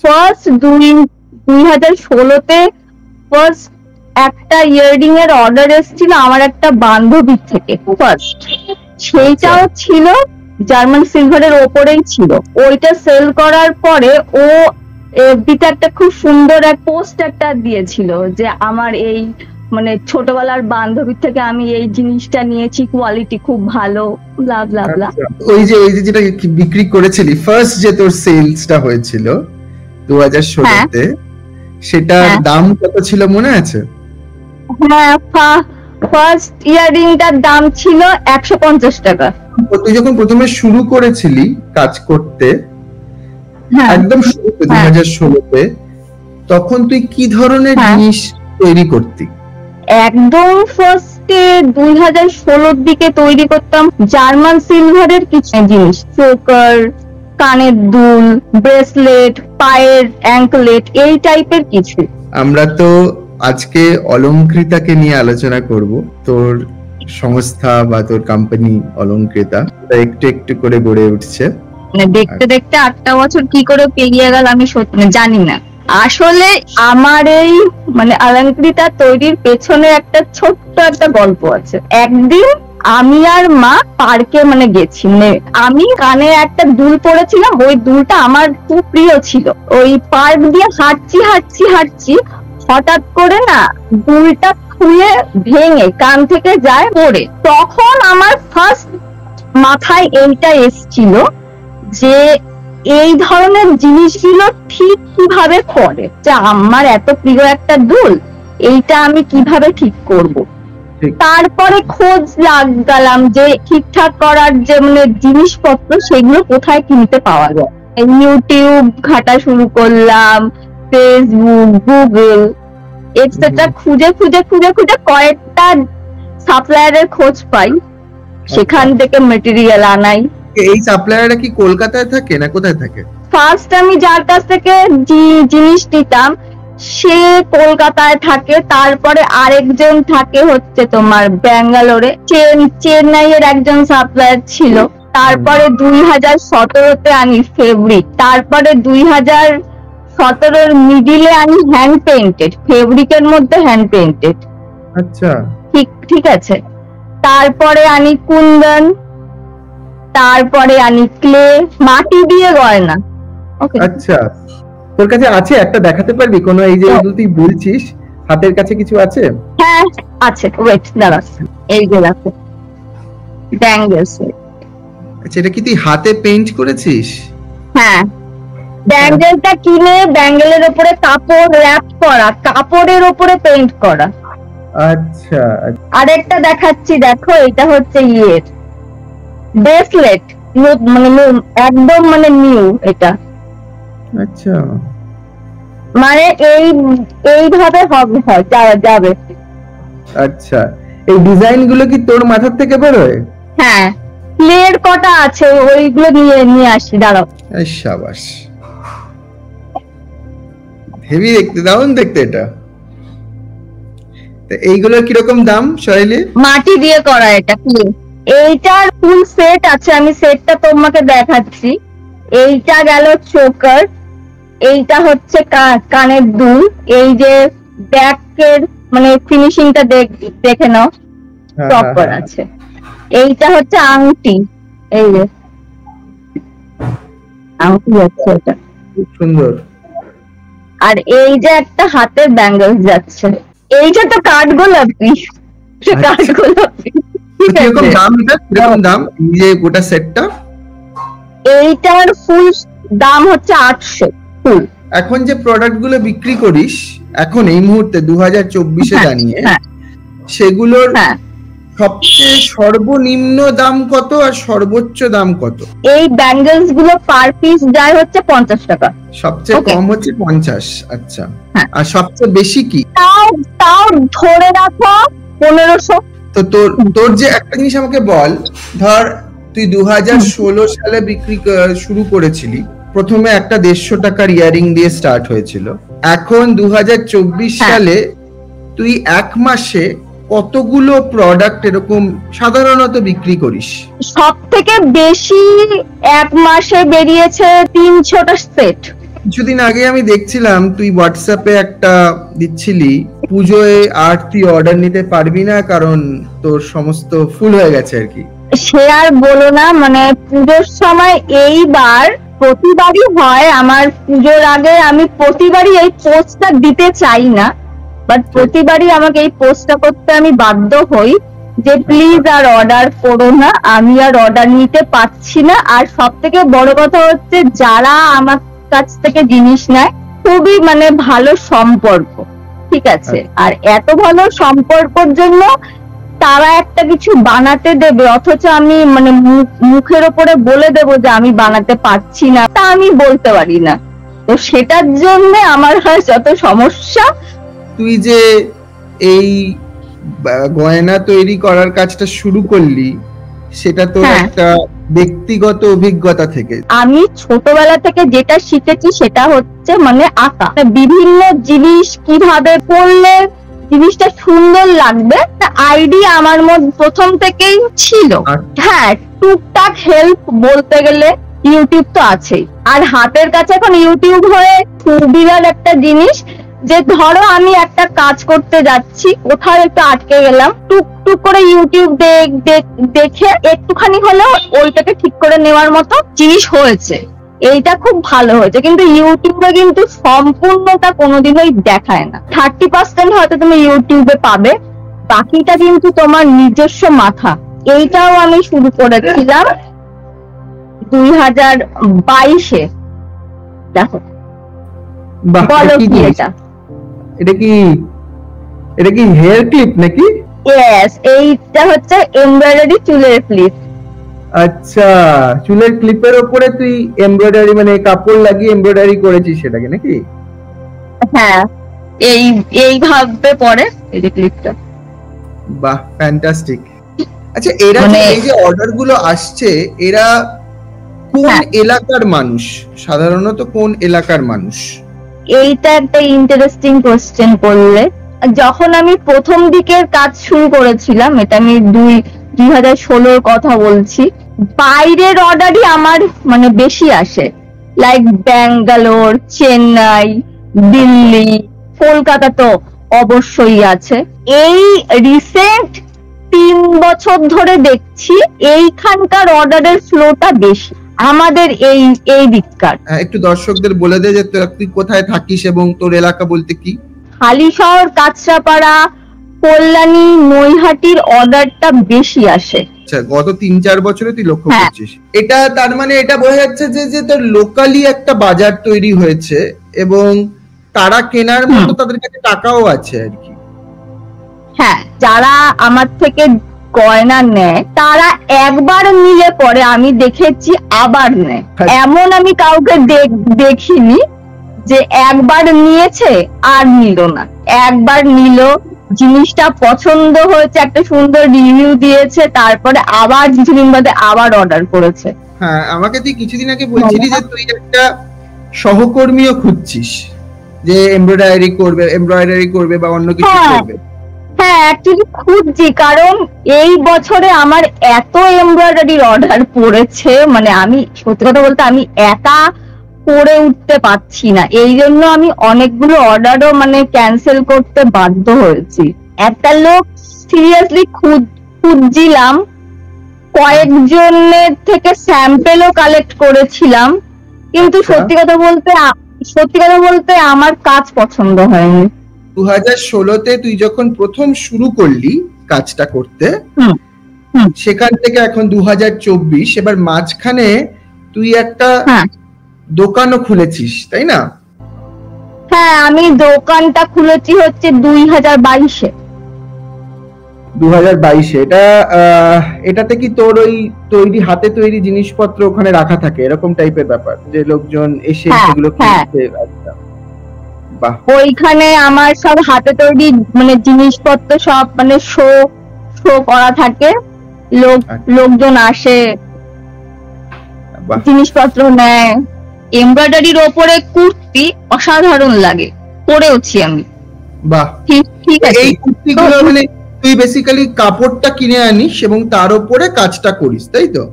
First 2016-তে first একটা earring এর order এসেছিল আমার একটা বান্ধবীর থেকে ফার্স্ট, সেইটাও ছিল জার্মান সিলভারের ওপরেই ছিল। ওইটা সেল করার পরে ও এফবিতে একটা খুব সুন্দর এক পোস্ট একটা দিয়েছিল যে আমার এই মানে ছোটবেলার বান্ধবীর থেকে আমি এই জিনিসটা নিয়েছি, কোয়ালিটি খুব ভালো, ব্লা ব্লা ব্লা। ওই যে যেটা বিক্রি করেছিলি ফার্স্ট, যে তোর সেলসটা হয়েছিল 2016-তে, সেটার দাম কত ছিল মনে আছে? হ্যাঁ, ফার্স্ট ইয়াররিংটার দাম ছিল 150 টাকা। তুই যখন প্রথমে শুরু করেছিলি কাজ করতে, একদম শুরুতে 2016-তে, তখন তুই কি ধরনের জিনিস তৈরি করতি? একদম ফার্স্টে 2016-র দিকে তৈরি করতাম জার্মান সিলভারের কিছু জিনিস, চোকার, কানের দুল, ব্রেসলেট, পায়ের অ্যাঙ্কলেট, এই টাইপের কিছু। আমরা তো আজকে অলংকৃতাকে নিয়ে আলোচনা করব। তোর সংস্থা বা তোর কোম্পানি অলংকৃতা একটু একটু করে গড়ে উঠছে, মানে দেখতে দেখতে 8টা বছর কি করে পেরিয়ে গেল আমি সত্যি জানি না। আসলে আমার এই মানে অলংকৃতা তৈরির পেছনে একটা ছোট্ট একটা গল্প আছে। একদিন আমি আর মা পার্কে মানে গেছি, আমি কানে একটা দুল পরেছিলাম, ওই দুলটা আমার খুব প্রিয় ছিল। ওই পার্ক দিয়ে হাঁটছি হঠাৎ করে না দুলটা খুলে ভেঙে কান থেকে যায় পড়ে। তখন আমার ফার্স্ট মাথায় এইটা এসছিল যে এই ধরনের জিনিসগুলো ঠিক কিভাবে করে, যে আমার এত প্রিয় একটা দুল, এইটা আমি কিভাবে ঠিক করব। তারপরে খোঁজ লাগালাম যে ঠিকঠাক করার যে মানে জিনিসপত্র সেগুলো কোথায় কিনতে পাওয়া যায়। ইউটিউব ঘাটা শুরু করলাম, ফেসবুক, গুগল এটসেট্রা খুঁজে কয়েকটা সাপ্লায়ারের খোঁজ পাই, সেখান থেকে মেটেরিয়াল আনাই। এই সাপ্লায়াররা কি কলকাতায় থাকে না কোথায় থাকে? ফার্স্ট আমি যার কাছ থেকে জিনিস নিতাম সে কলকাতায় থাকে, তারপরে আরেকজন থাকে হচ্ছে তোমার ব্যাঙ্গালোরে, চেন্নাইয়ের একজন সাপ্লায়ার ছিল। তারপরে 2017-তে আনি ফেব্রিক, তারপরে 2017-র মিডিলে আনি হ্যান্ড পেইন্টেড, ফেব্রিকের মধ্যে হ্যান্ড পেইন্টেড। আচ্ছা, ঠিক আছে। তারপরে আনি কুন্দন, তারপরে আনি ক্লে, মাটি দিয়ে গয়না। ওকে, আচ্ছা, তোর কাছে আছে একটা দেখাতে পারবি কোনো? এই যে তুই বলছিস হাতের কাছে কিছু আছে? হ্যাঁ আছে, ওয়েট দাঁড়া, এই যে দেখো ব্যাঙ্গলস। আচ্ছা, এটা কি তুই হাতে পেইন্ট করেছিস? হ্যাঁ, ব্যাঙ্গেলটা কিনে ব্যাঙ্গেলের উপরে কাপড় র‍্যাপ করা, কাপড়ের উপরে পেইন্ট করা। আচ্ছা, আরেকটা দেখাচ্ছি, দেখো এটা হচ্ছে ইয়ের ব্রেসলেট, মানে একদম মানে নিউ এটা। আচ্ছা, মানে এইভাবে হবে, যাবে। আচ্ছা, এই ডিজাইন গুলো কি তোর মাথার থেকে বেরোয়? হ্যাঁ, প্লেট কটা আছে ওইগুলো নিয়ে আসি, দাঁড়াও। শাবাশ, হেভি দেখতে, দারুণ দেখতে এটা। এইগুলোর কিরকম দাম সোহেলি? মাটি দিয়ে করা এটা। এইটার ফুল সেট আছে, আমি সেটটা তোমাকে দেখাচ্ছি। এইটা গেল চোকার, এইটা হচ্ছে কানের দুল, এই যে ব্যাকের মানে ফিনিশিংটা দেখে নাও, প্রপার আছে। এইটা হচ্ছে আংটি, এই যে আংটি যাচ্ছে, এটা খুব সুন্দর। আর এই যে একটা হাতের ব্যাঙ্গলস যাচ্ছে, এইটা তো কাঠগোলাপি, কাঠগোলাপি। কিরকম দাম এটা? কিরকম দাম এই যে গোটা সেটটা? এইটার ফুল দাম হচ্ছে 800 ফুল। এখন যে প্রোডাক্ট গুলো বিক্রি করিস এখন এই মুহূর্তে 2024-এ দাঁড়িয়ে, সেগুলোর সবচেয়ে সর্বনিম্ন দাম কত আর সর্বোচ্চ দাম কত? এই ব্যাঙ্গলস গুলো পার পিস যায় হচ্ছে 50 টাকা। সবচেয়ে কম হচ্ছে 50। আচ্ছা, আর সবচেয়ে বেশি কি? তাও ধরে রাখো 1500। তো তোর যে একটা জিনিস আমাকে বল, ধর তুই 2016 সালে বিক্রি শুরু করেছিলি, প্রথমে একটা 150 টাকার ইয়ারিং দিয়ে স্টার্ট হয়েছিল। এখন 2024 সালে তুই এক মাসে কতগুলো প্রোডাক্ট এরকম সাধারণত বিক্রি করিস? সব থেকে বেশি এক মাসে বেরিয়েছে 300টা সেট, কিছুদিন আগে আমি দেখছিলাম তুই হোয়াটসঅ্যাপে একটা দিচ্ছিলি পুজোয় আর তুই অর্ডার নিতে পারবি না কারণ তোর সমস্ত ফুল হয়ে গেছে আর কি। সে আর বলো না, মানে পুজোর সময় এইবার প্রতিবারই হয় আমার পুজোর আগে, আমি প্রতিবারই এই পোস্টটা দিতে চাই না, বাট প্রতিবারই আমাকে এই পোস্টটা করতে আমি বাধ্য হই যে প্লিজ আর অর্ডার করো না, আমি আর অর্ডার নিতে পারছি না। আর সব থেকে বড় কথা হচ্ছে যারা আমার কাছ থেকে জিনিস নেয় খুবই মানে ভালো সম্পর্ক, ঠিক আছে, আর এত ভালো সম্পর্কের জন্য তারা একটা কিছু বানাতে দেবে অথচ আমি মানে মুখের ওপরে বলে দেবো যে আমি বানাতে পারছি না, তা আমি বলতে পারি না। তো সেটার জন্য আমার হয় যত সমস্যা। তুই যে এই গয়না তৈরি করার কাজটা শুরু করলি সেটা তো একটা ব্যক্তিগত অভিজ্ঞতা থেকে। আমি ছোটবেলা থেকে যেটা শিখেছি সেটা হচ্ছে মানে আঁকা, বিভিন্ন জিনিস কিভাবে করলে জিনিসটা সুন্দর লাগবে আইডিয়া আমার মধ্যে প্রথম থেকেই ছিল। হ্যাঁ, টুকটাক হেল্প বলতে গেলে ইউটিউব তো আছেই, আর হাতের কাছে এখন ইউটিউব হয়ে সুবিধার একটা জিনিস যে ধরো আমি একটা কাজ করতে যাচ্ছি, কোথাও একটু আটকে গেলাম, টুকটুক করে ইউটিউব দেখে একটুখানি হলেও ওইটাকে ঠিক করে নেওয়ার মতো জিনিস হয়েছে, এইটা খুব ভালো হয়েছে। কিন্তু ইউটিউবে কিন্তু সম্পূর্ণটা কোনোদিনই দেখায় না, 30% হয়তো তুমি ইউটিউবে পাবে, বাকিটা কিন্তু তোমার নিজস্ব মাথা। এইটাও আমি শুরু করেছিলাম 2022-এ। দেখো বলো কি এটা কি হেয়ার ক্লিপ নাকি? ইয়েস, এইটা হচ্ছে এমব্রয়ডারি চুলের ক্লিপ। আচ্ছা, চুলের ক্লিপের উপরে তুই এমব্রয়ডারি মানে কাপড় লাগিয়ে এমব্রয়ডারি করেছিস সেটাকে নাকি? হ্যাঁ, এইভাবে পরে এই যে ক্লিপটা। বাহ, ফ্যান্টাস্টিক। আচ্ছা, এরা এই যে অর্ডার গুলো আসছে, এরা কোন এলাকার মানুষ, সাধারণত কোন এলাকার মানুষ? এইটা একটা ইন্টারেস্টিং কোশ্চেন করলে। যখন আমি প্রথম দিকের কাজ শুরু করেছিলাম, এটা আমি 2016-র কথা বলছি, বাইরের অর্ডারই আমার মানে বেশি আসে, লাইক ব্যাঙ্গালোর, চেন্নাই, দিল্লি, কলকাতা তো অবশ্যই আছে। এই রিসেন্ট 3 বছর ধরে দেখছি এইখানকার অর্ডারের ফ্লোটা বেশি আমাদের এই দিককার। একটু দর্শকদের বলে দে যে তুই কোথায় থাকিস এবং তোর এলাকা বলতে কি? হালিশহর, কাঁচরাপাড়া, কল্যাণী, নৈহাটির অর্ডারটা বেশি আসে। আচ্ছা, গত 3-4 বছরে তুই লক্ষ্য করছিস এটা, তার মানে এটা বোঝা যাচ্ছে যে তোর লোকালি একটা বাজার তৈরি হয়েছে এবং তারা কেনার মতো তাদের কাছে টাকাও আছে আর কি। হ্যাঁ, যারা আমার থেকে গয়না নেয় তারা একবার নিলে পরে আমি দেখেছি আবার নেয়, এমন আমি কাউকে দেখিনি যে একবার নিয়েছে আর নিল না। একবার নিল, জিনিসটা পছন্দ হয়েছে, একটা সুন্দর রিভিউ দিয়েছে, তারপরে আবার কিছুদিন বাদে আবার অর্ডার করেছে। হ্যাঁ, আমাকে তুই কিছুদিন আগে বলছিলি যে তুই একটা সহকর্মীও খুঁজছিস যে এমব্রয়ডারি করবে বা অন্য কিছু করবে। হ্যাঁ, অ্যাকচুয়ালি খুঁজছি, কারণ এই বছরে আমার এত এমব্রয়ডারির অর্ডার পড়েছে, মানে আমি সত্যি কথা বলতে আমি একা করে উঠতে পারছি না, এই জন্য আমি অনেকগুলো অর্ডারও মানে ক্যান্সেল করতে বাধ্য হয়েছি। একটা লোক সিরিয়াসলি খুঁজছিলাম, কয়েকজনের থেকে স্যাম্পেলও কালেক্ট করেছিলাম, কিন্তু সত্যি কথা বলতে আমার কাজ পছন্দ হয়নি। 2016-তে তুই যখন প্রথম শুরু করলি কাজটা করতে, সেখান থেকে এখন 2024, এবার মাঝখানে তুই একটা দোকানও খুলেছিস, তাই না? হ্যাঁ, আমি দোকানটা খুলেছি হচ্ছে 2022-এ। 2022-এ এটাতে কি তোর ওই তৈরি হাতে তৈরি জিনিসপত্র ওখানে রাখা থাকে, এরকম টাইপের ব্যাপার যে লোকজন এসে সেগুলো কিনতে? বাহ, ওইখানে আমার সব হাতে তৈরি মানে জিনিসপত্র সব মানে শো করা থাকে, লোকজন আসে, জিনিসপত্র নেয়। এমব্রয়ডারির ওপরে কুর্তি অসাধারণ লাগে, পরেওছি আমি। বাহ, ঠিক আছে। এই কুর্তিগুলো মানে তুই বেসিক্যালি কাপড়টা কিনে আনিস এবং তার উপরে কাজটা করিস, তাই তো?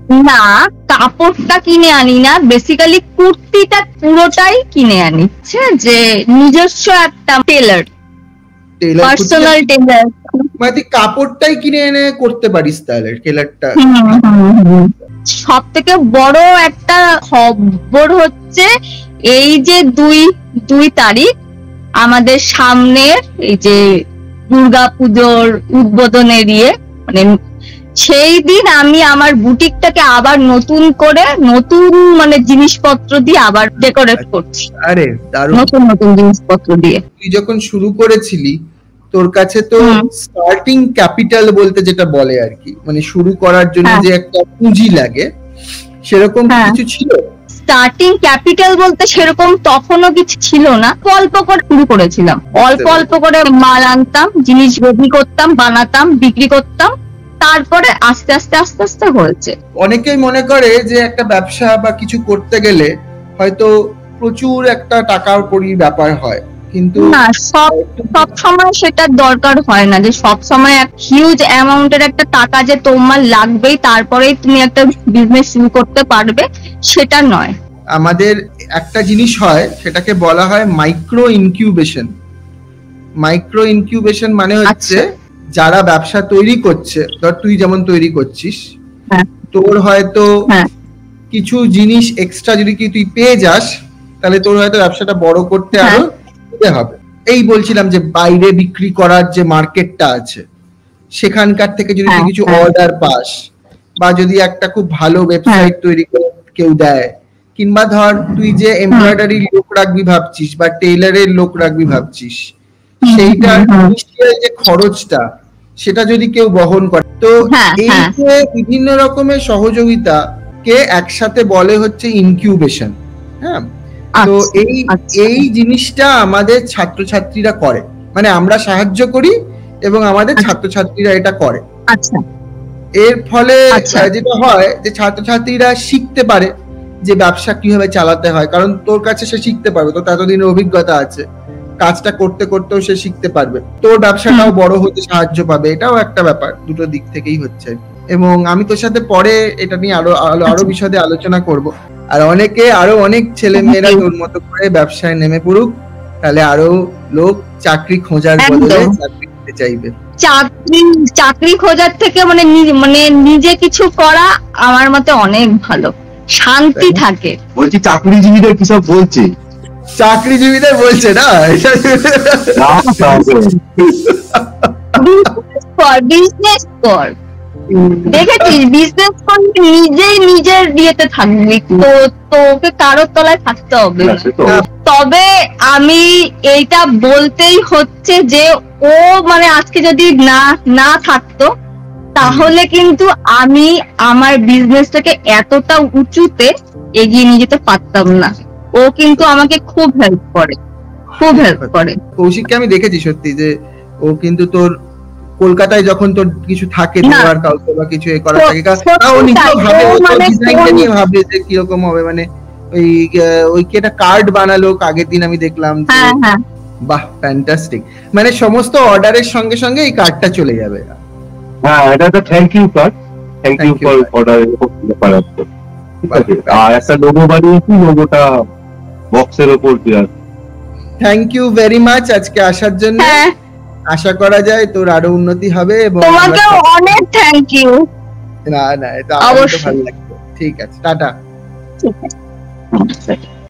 না, কাপড়টা কিনে আনি না, বেসিক্যালি কুর্তিটা পুরোটাই কিনে আনি, যে নিজস্ব একটা টেলার, পার্সোনাল টেলার। মানে তুই কাপড়টাই কিনে এনে করতে পারিস তাহলে টেলারটা। সব থেকে বড় একটা খবর হচ্ছে এই যে 2 তারিখ আমাদের সামনের এই যে দুর্গাপুজোর উদ্বোধনের মানে সেই দিন আমি আমার বুটিকটাকে আবার নতুন মানে জিনিসপত্র দিয়ে আবার ডেকোরেট করছি। আরে দারুণ, নতুন জিনিসপত্র দিয়ে। তুই যখন শুরু করেছিলি তোর কাছে তো স্টার্টিং ক্যাপিটাল বলতে যেটা বলে আর কি, মানে শুরু করার জন্য যে একটা পুঁজি লাগে, সেরকম কিছু ছিল? স্টার্টিং ক্যাপিটাল বলতে সেরকম তখনও কিছু ছিল না, অল্প করে শুরু করেছিলাম, অল্প করে মাল আনতাম, জিনিস রেডি করতাম, বানাতাম, বিক্রি করতাম, তারপরে আস্তে আস্তে হয়েছে। অনেকেই মনে করে যে একটা ব্যবসা বা কিছু করতে গেলে হয়তো প্রচুর একটা টাকার কড়ির ব্যাপার হয়, কিন্তু না, সব সময় সেটা দরকার হয় না যে সব সময় এক হিউজ অ্যামাউন্টের একটা টাকা যে তোমার লাগবেই তারপরেই তুমি একটা বিজনেস শুরু করতে পারবে, সেটা নয়। আমাদের একটা জিনিস হয়, সেটাকে বলা হয় মাইক্রো ইনকিউবেশন। মাইক্রো ইনকিউবেশন মানে হচ্ছে যারা ব্যবসা তৈরি করছে, ধর তুই যেমন তৈরি করছিস, তোর হয়তো কিছু জিনিস এক্সট্রা যদি তুই পেয়ে যাস, তাহলে তোর হয়তো ব্যবসাটা বড় করতে আরো হবে। এই বলছিলাম যে বাইরে বিক্রি করার যে মার্কেটটা আছে, সেখানকার থেকে যদি তুই কিছু অর্ডার পাস, বা যদি একটা খুব ভালো ওয়েবসাইট তৈরি করে কেউ দেয়, কিংবা ধর তুই যে এমব্রয়ডারি লোক রাখবি ভাবছিস বা টেইলারের লোক রাখবি ভাবছিস, সেইটার ইনিশিয়াল যে খরচটা সেটা যদি কেউ বহন করে, তো এই যে বিভিন্ন রকমের সহযোগিতা কে একসাথে বলে হচ্ছে ইনকিউবেশন। হ্যাঁ, তো এই জিনিসটা আমাদের ছাত্রছাত্রীরা করে, মানে আমরা সাহায্য করি এবং আমাদের ছাত্রছাত্রীরা এটা করে। এর ফলে যেটা হয় যে ছাত্রছাত্রীরা শিখতে পারে যে ব্যবসা কিভাবে চালাতে হয়, কারণ তোর কাছে সে শিখতে পারবে, তোর এতদিনের অভিজ্ঞতা আছে, কাজটা করতে করতেও সে শিখতে পারবে, তোর ব্যবসাটাও বড় হতে সাহায্য পাবে। এটাও একটা ব্যাপার, দুটো দিক থেকেই হচ্ছে। এবং আমি তোর সাথে পরে এটা নিয়ে আরো বিশদে আলোচনা করব। আর আরো অনেক ছেলে মেয়েরা তোর মতো করে ব্যবসায় নেমে পড়ুক, তাহলে আরো লোক চাকরি খোঁজার বদলে চাকরি করতে চাইবে। চাকরি খোঁজার থেকে মানে নিজে কিছু করা আমার মতে অনেক ভালো, শান্তি থাকে। বলছি চাকরিজীবীদের কি সব বলছে? চাকরিজীবীদের বলছে না, বিজনেস কর, দেখেছিস, বিজনেস করলে নিজেই নিজের ইয়েতে থাকবি, তো তোকে কারোর তলায় থাকতে হবে। তবে আমি এইটা বলতেই হচ্ছে যে ও মানে আজকে যদি না থাকতো, তাহলে কিন্তু আমি আমার বিজনেসটাকে এতটা উঁচুতে এগিয়ে নিয়ে যেতে পারতাম না। ও কিন্তু আমাকে খুব হেল্প করে। কৌশিককে আমি দেখেছি সত্যি যে ও কিন্তু তোর কলকাতায় যখন তোর কিছু থাকে দেওয়ার কাউকে বা কিছু করার থাকে, ও নিজেও ভাবে, ও ডিজাইনটা নিয়ে ভাবে যে কিরকম হবে, মানে ওই কি একটা কার্ড বানালো আগের দিন আমি দেখলাম। বাহ, ফ্যান্টাস্টিক, মানে সমস্ত অর্ডারের সঙ্গে সঙ্গে এই কার্ডটা চলে যাবে। হ্যাঁ, এটা একটা thank you card, thank you for order. আর একটা লোগো বানিয়েছি, লোগোটা বক্সের উপর দেওয়া। থ্যাংক ইউ ভেরি মাচ আজকে আসার জন্য। আশা করা যায় তোর আরো উন্নতি হবে। এবং তোমাকে অনেক থ্যাংক ইউ। না, এটা আমার ভালো লাগছে। ঠিক আছে, টাটা। ঠিক আছে।